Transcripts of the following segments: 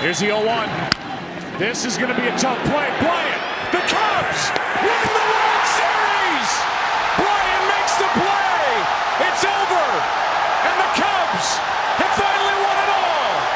Here's the 0-1. This is going to be a tough play. Bryant, the Cubs win the World Series. Bryant makes the play. It's over. And the Cubs have finally won it all.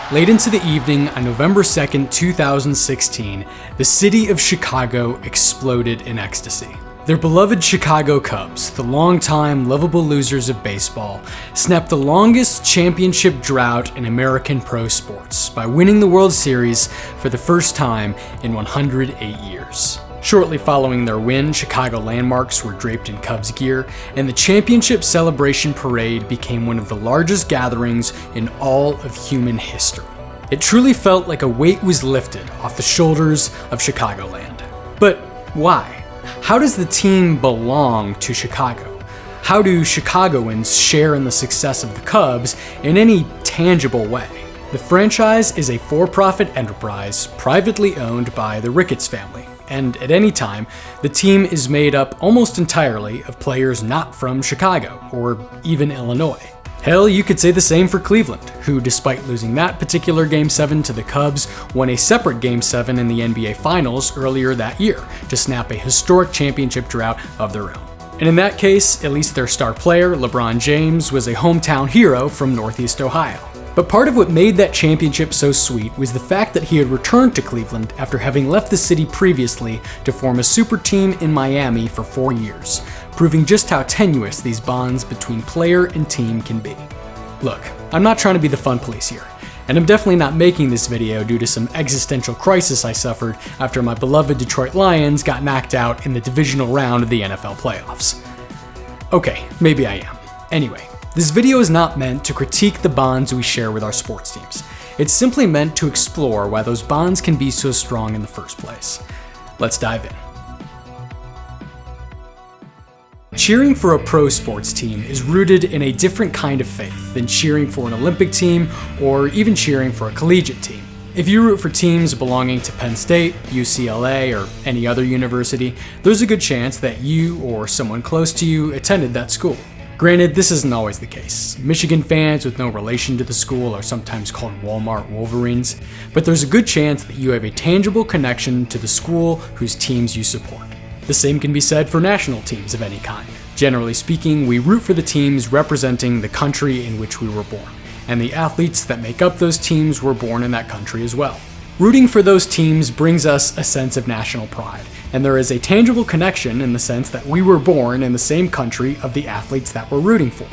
8-7-10. Late into the evening on November 2nd, 2016, the city of Chicago exploded in ecstasy. Their beloved Chicago Cubs, the longtime lovable losers of baseball, snapped the longest championship drought in American pro sports by winning the World Series for the first time in 108 years. Shortly following their win, Chicago landmarks were draped in Cubs gear, and the championship celebration parade became one of the largest gatherings in all of human history. It truly felt like a weight was lifted off the shoulders of Chicagoland. But why? How does the team belong to Chicago? How do Chicagoans share in the success of the Cubs in any tangible way? The franchise is a for-profit enterprise privately owned by the Ricketts family, and at any time, the team is made up almost entirely of players not from Chicago or even Illinois. Hell, you could say the same for Cleveland, who, despite losing that particular Game 7 to the Cubs, won a separate Game 7 in the NBA Finals earlier that year to snap a historic championship drought of their own. And in that case, at least their star player, LeBron James, was a hometown hero from Northeast Ohio. But part of what made that championship so sweet was the fact that he had returned to Cleveland after having left the city previously to form a super team in Miami for 4 years, proving just how tenuous these bonds between player and team can be. Look, I'm not trying to be the fun police here, and I'm definitely not making this video due to some existential crisis I suffered after my beloved Detroit Lions got knocked out in the divisional round of the NFL playoffs. Okay, maybe I am. Anyway, this video is not meant to critique the bonds we share with our sports teams. It's simply meant to explore why those bonds can be so strong in the first place. Let's dive in. Cheering for a pro sports team is rooted in a different kind of faith than cheering for an Olympic team or even cheering for a collegiate team. If you root for teams belonging to Penn State, UCLA, or any other university, there's a good chance that you or someone close to you attended that school. Granted, this isn't always the case. Michigan fans with no relation to the school are sometimes called Walmart Wolverines, but there's a good chance that you have a tangible connection to the school whose teams you support. The same can be said for national teams of any kind. Generally speaking, we root for the teams representing the country in which we were born, and the athletes that make up those teams were born in that country as well. Rooting for those teams brings us a sense of national pride, and there is a tangible connection in the sense that we were born in the same country of the athletes that we're rooting for,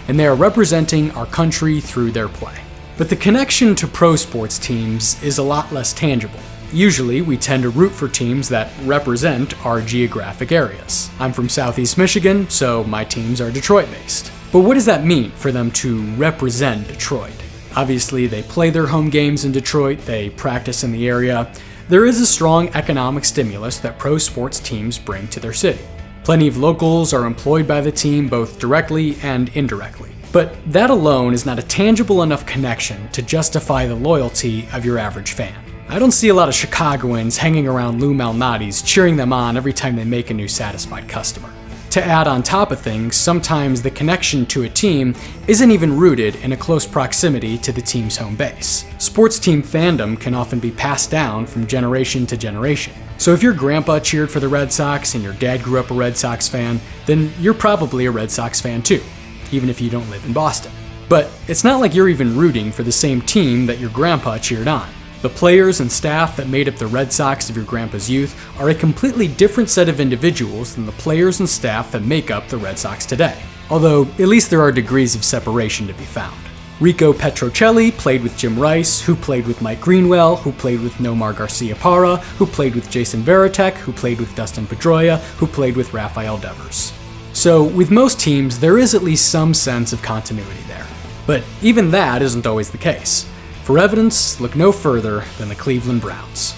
and they are representing our country through their play. But the connection to pro sports teams is a lot less tangible. Usually, we tend to root for teams that represent our geographic areas. I'm from Southeast Michigan, so my teams are Detroit-based. But what does that mean for them to represent Detroit? Obviously, they play their home games in Detroit, they practice in the area. There is a strong economic stimulus that pro sports teams bring to their city. Plenty of locals are employed by the team both directly and indirectly. But that alone is not a tangible enough connection to justify the loyalty of your average fan. I don't see a lot of Chicagoans hanging around Lou Malnati's cheering them on every time they make a new satisfied customer. To add on top of things, sometimes the connection to a team isn't even rooted in a close proximity to the team's home base. Sports team fandom can often be passed down from generation to generation. So if your grandpa cheered for the Red Sox and your dad grew up a Red Sox fan, then you're probably a Red Sox fan too, even if you don't live in Boston. But it's not like you're even rooting for the same team that your grandpa cheered on. The players and staff that made up the Red Sox of your grandpa's youth are a completely different set of individuals than the players and staff that make up the Red Sox today. Although, at least there are degrees of separation to be found. Rico Petrocelli played with Jim Rice, who played with Mike Greenwell, who played with Nomar Garcia-Parra, who played with Jason Varitek, who played with Dustin Pedroia, who played with Rafael Devers. So, with most teams, there is at least some sense of continuity there. But even that isn't always the case. For evidence, look no further than the Cleveland Browns.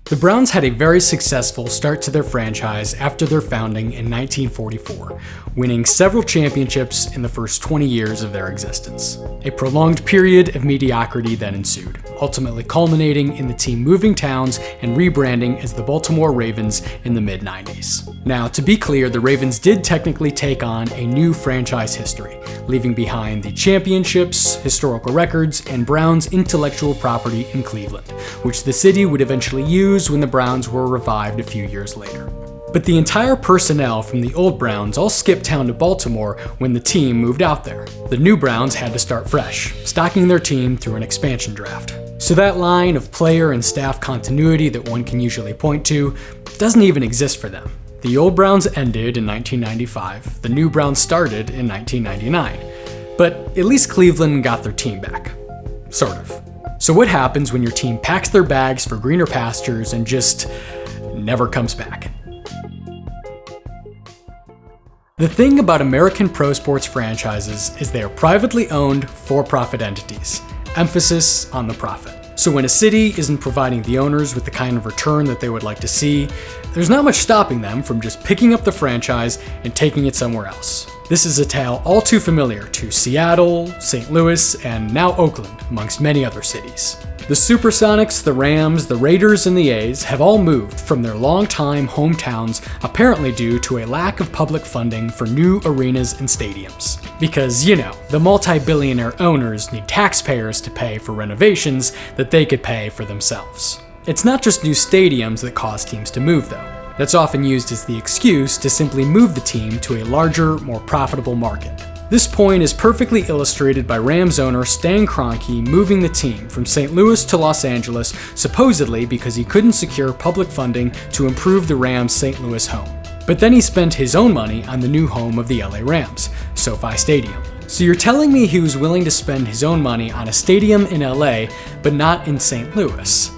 The Browns had a very successful start to their franchise after their founding in 1944, winning several championships in the first 20 years of their existence. A prolonged period of mediocrity then ensued, ultimately culminating in the team moving towns and rebranding as the Baltimore Ravens in the mid-90s. Now, to be clear, the Ravens did technically take on a new franchise history, leaving behind the championships, historical records, and Browns' intellectual property in Cleveland, which the city would eventually use when the Browns were revived a few years later. But the entire personnel from the old Browns all skipped town to Baltimore when the team moved out there. The new Browns had to start fresh, stocking their team through an expansion draft. So that line of player and staff continuity that one can usually point to doesn't even exist for them. The old Browns ended in 1995, the new Browns started in 1999. But at least Cleveland got their team back. Sort of. So what happens when your team packs their bags for greener pastures and just never comes back? The thing about American pro sports franchises is they are privately owned, for-profit entities. Emphasis on the profit. So when a city isn't providing the owners with the kind of return that they would like to see, there's not much stopping them from just picking up the franchise and taking it somewhere else. This is a tale all too familiar to Seattle, St. Louis, and now Oakland, amongst many other cities. The Supersonics, the Rams, the Raiders, and the A's have all moved from their longtime hometowns, apparently due to a lack of public funding for new arenas and stadiums. Because, the multi-billionaire owners need taxpayers to pay for renovations that they could pay for themselves. It's not just new stadiums that cause teams to move, though. That's often used as the excuse to simply move the team to a larger, more profitable market. This point is perfectly illustrated by Rams owner Stan Kroenke moving the team from St. Louis to Los Angeles, supposedly because he couldn't secure public funding to improve the Rams' St. Louis home. But then he spent his own money on the new home of the LA Rams, SoFi Stadium. So you're telling me he was willing to spend his own money on a stadium in LA, but not in St. Louis?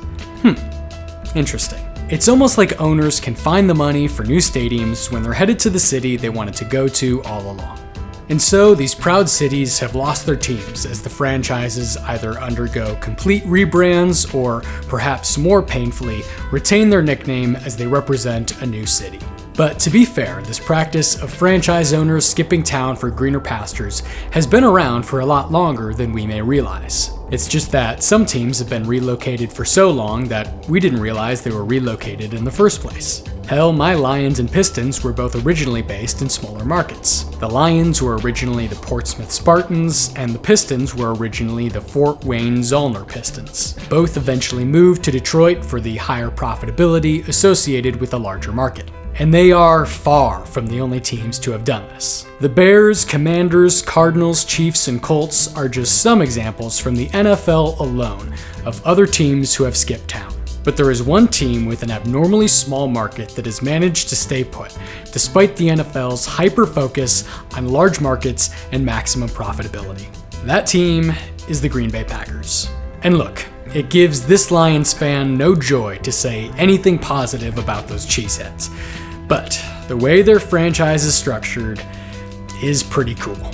Interesting. It's almost like owners can find the money for new stadiums when they're headed to the city they wanted to go to all along. And so these proud cities have lost their teams as the franchises either undergo complete rebrands or, perhaps more painfully, retain their nickname as they represent a new city. But to be fair, this practice of franchise owners skipping town for greener pastures has been around for a lot longer than we may realize. It's just that some teams have been relocated for so long that we didn't realize they were relocated in the first place. Hell, my Lions and Pistons were both originally based in smaller markets. The Lions were originally the Portsmouth Spartans, and the Pistons were originally the Fort Wayne Zollner Pistons. Both eventually moved to Detroit for the higher profitability associated with a larger market. And they are far from the only teams to have done this. The Bears, Commanders, Cardinals, Chiefs, and Colts are just some examples from the NFL alone of other teams who have skipped town. But there is one team with an abnormally small market that has managed to stay put, despite the NFL's hyper-focus on large markets and maximum profitability. That team is the Green Bay Packers. And look, it gives this Lions fan no joy to say anything positive about those cheeseheads. But the way their franchise is structured is pretty cool.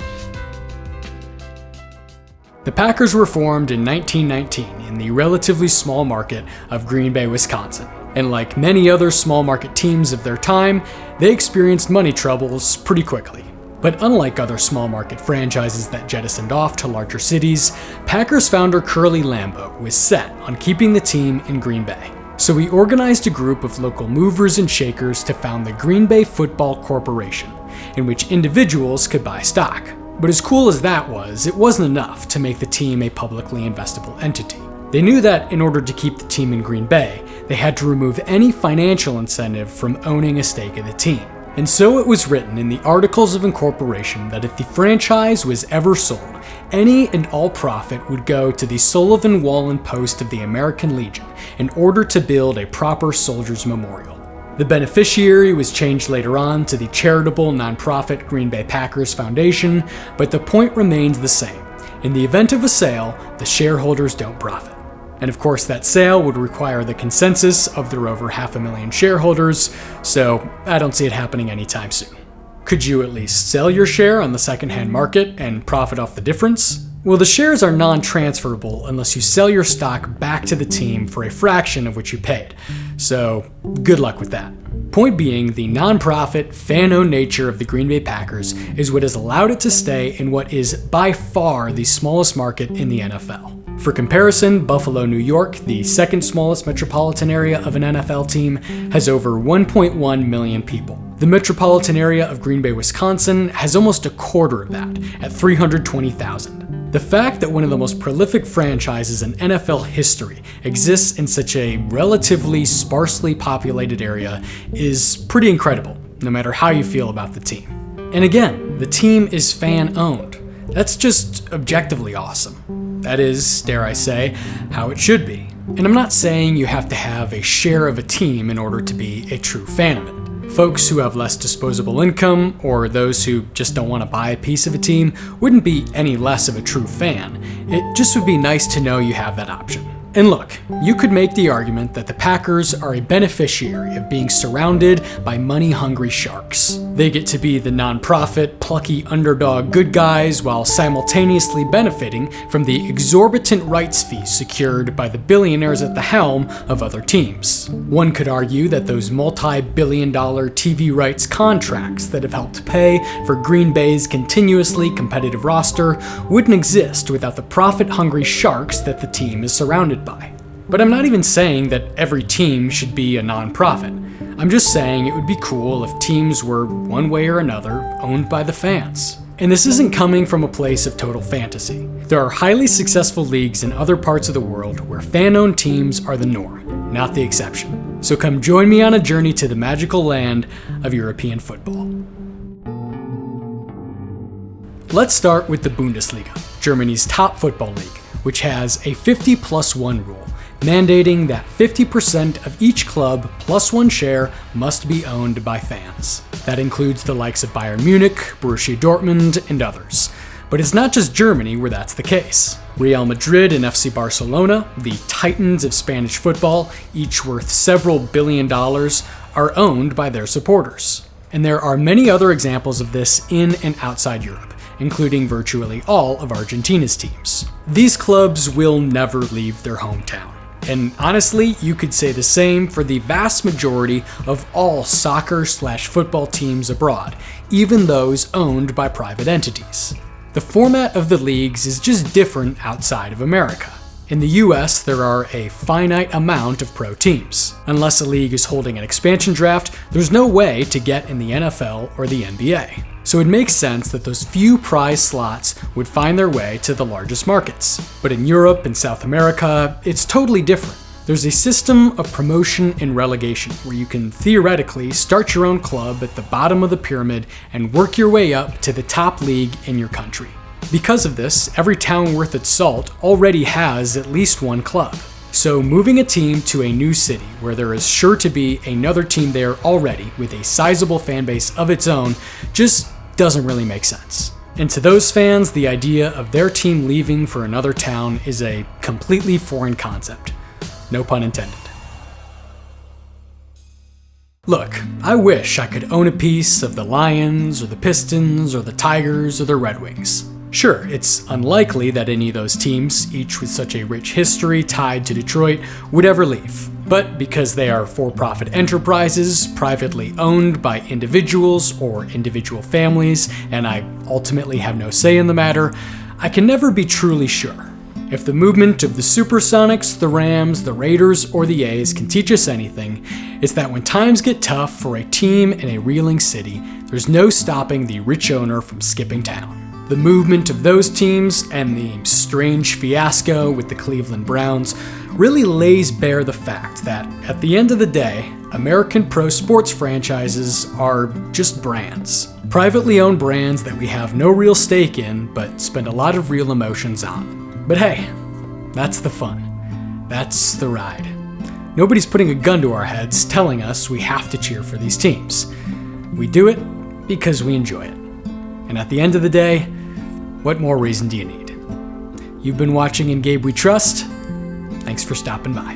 The Packers were formed in 1919 in the relatively small market of Green Bay, Wisconsin. And like many other small market teams of their time, they experienced money troubles pretty quickly. But unlike other small market franchises that jettisoned off to larger cities, Packers founder Curly Lambeau was set on keeping the team in Green Bay. So he organized a group of local movers and shakers to found the Green Bay Football Corporation, in which individuals could buy stock. But as cool as that was, it wasn't enough to make the team a publicly investable entity. They knew that in order to keep the team in Green Bay, they had to remove any financial incentive from owning a stake in the team. And so it was written in the Articles of Incorporation that if the franchise was ever sold, any and all profit would go to the Sullivan Wall and Post of the American Legion in order to build a proper soldiers' memorial. The beneficiary was changed later on to the charitable nonprofit Green Bay Packers Foundation, but the point remains the same. In the event of a sale, the shareholders don't profit. And of course, that sale would require the consensus of their over 500,000 shareholders, so I don't see it happening anytime soon. Could you at least sell your share on the secondhand market and profit off the difference? Well, the shares are non-transferable unless you sell your stock back to the team for a fraction of what you paid, so good luck with that. Point being, the non-profit, fan-owned nature of the Green Bay Packers is what has allowed it to stay in what is by far the smallest market in the NFL. For comparison, Buffalo, New York, the second smallest metropolitan area of an NFL team, has over 1.1 million people. The metropolitan area of Green Bay, Wisconsin has almost a quarter of that, at 320,000. The fact that one of the most prolific franchises in NFL history exists in such a relatively sparsely populated area is pretty incredible, no matter how you feel about the team. And again, the team is fan-owned. That's just objectively awesome. That is, dare I say, how it should be. And I'm not saying you have to have a share of a team in order to be a true fan of it. Folks who have less disposable income, or those who just don't want to buy a piece of a team, wouldn't be any less of a true fan. It just would be nice to know you have that option. And look, you could make the argument that the Packers are a beneficiary of being surrounded by money-hungry sharks. They get to be the non-profit, plucky underdog good guys while simultaneously benefiting from the exorbitant rights fees secured by the billionaires at the helm of other teams. One could argue that those multi-billion-dollar TV rights contracts that have helped pay for Green Bay's continuously competitive roster wouldn't exist without the profit-hungry sharks that the team is surrounded by. But I'm not even saying that every team should be a non-profit. I'm just saying it would be cool if teams were, one way or another, owned by the fans. And this isn't coming from a place of total fantasy. There are highly successful leagues in other parts of the world where fan-owned teams are the norm, not the exception. So come join me on a journey to the magical land of European football. Let's start with the Bundesliga, Germany's top football league, which has a 50+1 rule, mandating that 50% of each club plus one share must be owned by fans. That includes the likes of Bayern Munich, Borussia Dortmund, and others. But it's not just Germany where that's the case. Real Madrid and FC Barcelona, the titans of Spanish football, each worth several billion dollars, are owned by their supporters. And there are many other examples of this in and outside Europe, including virtually all of Argentina's teams. These clubs will never leave their hometown. And honestly, you could say the same for the vast majority of all soccer/football teams abroad, even those owned by private entities. The format of the leagues is just different outside of America. In the US, there are a finite amount of pro teams. Unless a league is holding an expansion draft, there's no way to get in the NFL or the NBA. So it makes sense that those few prize slots would find their way to the largest markets. But in Europe and South America, it's totally different. There's a system of promotion and relegation where you can theoretically start your own club at the bottom of the pyramid and work your way up to the top league in your country. Because of this, every town worth its salt already has at least one club. So moving a team to a new city where there is sure to be another team there already with a sizable fan base of its own just doesn't really make sense. And to those fans, the idea of their team leaving for another town is a completely foreign concept. No pun intended. Look, I wish I could own a piece of the Lions or the Pistons or the Tigers or the Red Wings. Sure, it's unlikely that any of those teams, each with such a rich history tied to Detroit, would ever leave. But because they are for-profit enterprises, privately owned by individuals or individual families, and I ultimately have no say in the matter, I can never be truly sure. If the movement of the Supersonics, the Rams, the Raiders, or the A's can teach us anything, it's that when times get tough for a team in a reeling city, there's no stopping the rich owner from skipping town. The movement of those teams and the strange fiasco with the Cleveland Browns really lays bare the fact that, at the end of the day, American pro sports franchises are just brands. Privately owned brands that we have no real stake in, but spend a lot of real emotions on. But hey, that's the fun. That's the ride. Nobody's putting a gun to our heads telling us we have to cheer for these teams. We do it because we enjoy it. And at the end of the day, what more reason do you need? You've been watching In Gabe We Trust. Thanks for stopping by.